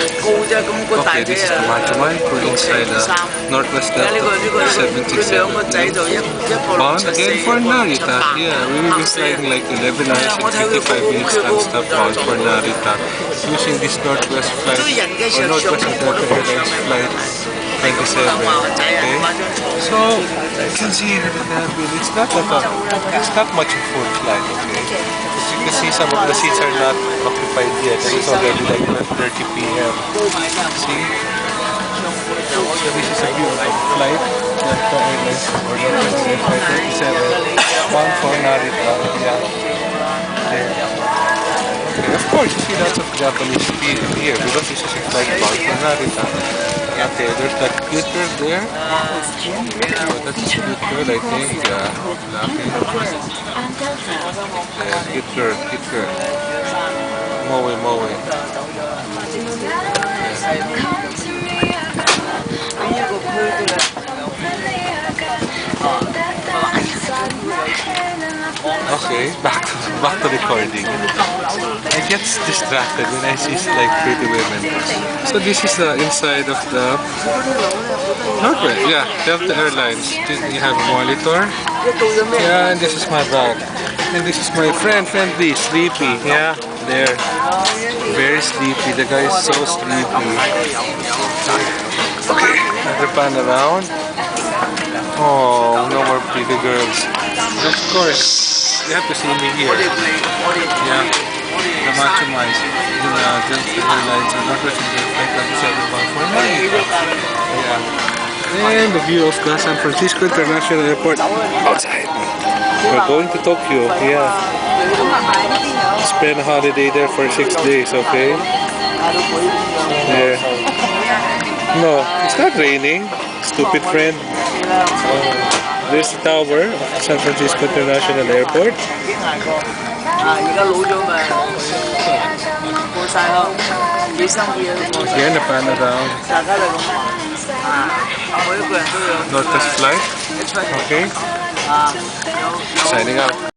Okay, this is the Majuman. We're inside the Northwest Delta 767 bound again for Narita. Yeah, we will be flying like 11 hours and 55 minutes non-stop bound for Narita using this Northwest flight or Northwest Delta Airlines flight 27. Okay, so you can see here the cabin. It's not much of a full flight. Okay, as you can see, some of the seats are not occupied yet, and it's already like 1:30 p.m. See, so this is a beautiful flight. Delta Airlines or Northwest Flight 27 bound for Narita. Yeah. Okay, of course, you see lots of Japanese people here because this is a flight bound for Narita. Okay, there's that cute girl there. Oh, that's a cute girl, I think. Yeah, lucky. Yeah, cute girl, cute girl. Moe, moe. Okay, back to recording. I get distracted when I see like pretty women. So this is the inside of the Northwest, yeah, Delta Airlines. You have a monitor. Yeah, and this is my bag. And this is my friendly, sleepy. Yeah, there. Very sleepy. The guy is so sleepy. Okay, another pan around. Oh, no more pretty girls. And of course, you have to see me here. Yeah, the Macho Mice, the Delta Airlines, and Northwest Flight 7 bound for Narita. Yeah. And the view of the San Francisco International Airport outside. We're going to Tokyo. Yeah. Spend a holiday there for 6 days. Okay. There. No, it's not raining. Stupid friend. There's the tower of San Francisco International Airport. Again, a pan around. Northwest flight. Okay. Signing out.